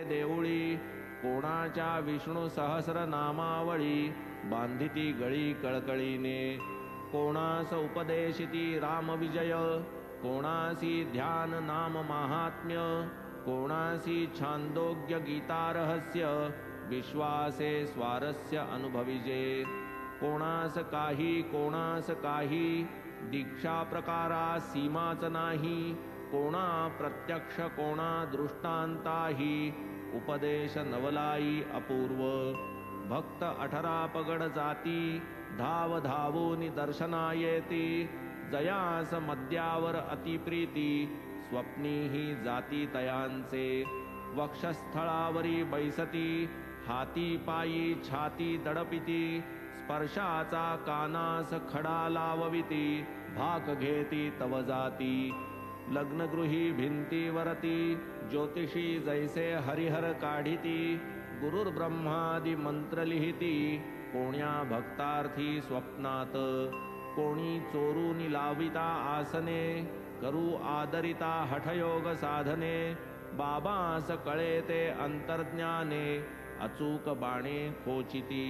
देऊळी कोणाच्या विष्णू सहस्र नामावळी बांधिती गळी कळकळीने कोणास उपदेशिती राम विजय कोणासी ध्यान नाम महात्म्य कोणासी छांदोग्य गीता रहस्य विश्वासे स्वारस्य अनुभविजे कोणास काही दीक्षा प्रकारा सीमाच नाही कोणा प्रत्यक्ष कोणा दृष्टांताही उपदेश नवलाई अपूर्व भक्त 18 पगड जाती धाव धावून दर्शना येती जयास मद्यावर अतिप्रीती स्वप्नीही जाती तयांचे वक्षस्थळावरी बैसती हाती पायी छाती दडपिती स्पर्शाचा कानास खडा लावविती भाक घेती तव जाती लग्नगृही भिंतीवरती ज्योतिषी जैसे हरिहर काढिती गुरुर्ब्रह्मादि मंत्र लिहिती कोण्या भक्तार्थी स्वप्नात कोणी चोरूनी लाविता आसने करू आदरिता हठयोग साधने बाबास कळे ते अंतर्ज्ञाने अचूक बाणे खोचिती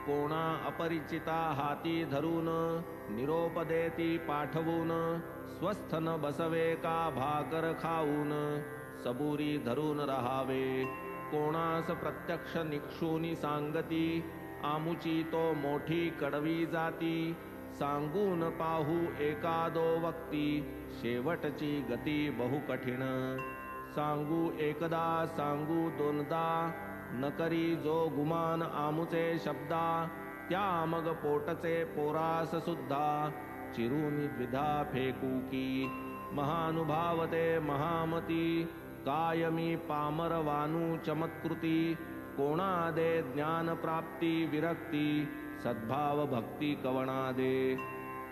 कोणा अपरिचिता हाती धरून निरोप देती पाठवून स्वस्थन बसवे का भाकर खाऊन सबुरी धरून रहावे कोणास प्रत्यक्ष निक्षूनी सांगती आमुची तो मोठी कडवी जाती सांगून पाहू एकादो वक्ती शेवटची गती बहु कठीण सांगू एकदा सांगू दोनदा न करी जो गुमान आमुचे शब्दा त्या मग पोटचे पोरास सुद्धा चिरून द्विधा फेकू की महानुभावते महामती कायमी पामरवानू चमत्कृती कोणा दे ज्ञान प्राप्ती विरक्ती सद्भाव भक्ती कवणा दे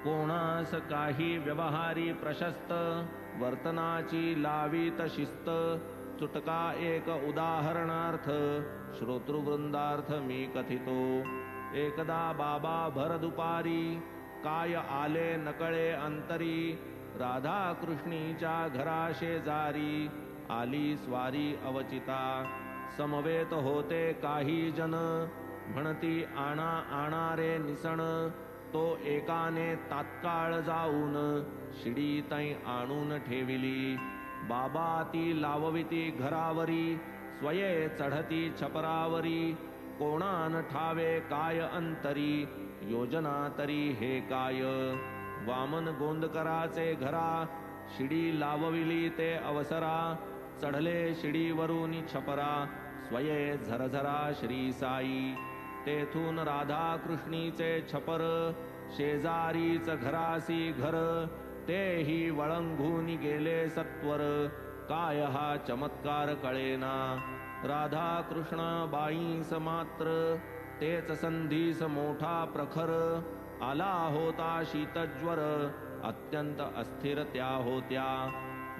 कोणास काही व्यवहारी प्रशस्त वर्तनाची लावीत शिस्त चुटका एक उदाहरणार्थ श्रोतृवृंदार्थ मी कथितो एकदा बाबा भर दुपारी काय आले नकळे अंतरी राधा कृष्णीच्या घरा शेजारी आली स्वारी अवचिता समवेत होते काही जन म्हणती आणा आणा रे निसण तो एकाने तात्काळ जाऊन शिडी तै आणून ठेविली बाबा ती लावविती घरावरी स्वये चढती छपरावरी कोणान ठावे काय अंतरी योजना तरी हे काय वामन गोंदकराचे घरा शिडी लावविली ते अवसरा चढले शिडीवरून छपरा स्वये झरझरा श्री साई तेथून राधा कृष्णीचे छपर शेजारीच घरासी घर तेही वळंघून गेले सत्वर काय हा चमत्कार कळेना राधा कृष्ण बाईंस मात्र तेच संधीस मोठा प्रखर आला होता शीतज्वर अत्यंत अस्थिर त्या होत्या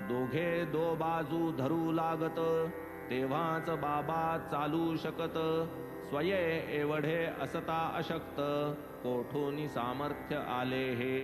दोघे दो बाजू धरू लागत तेव्हाच बाबा चालू शकत स्वये एवढे असता अशक्त कोठून सामर्थ्य आले हे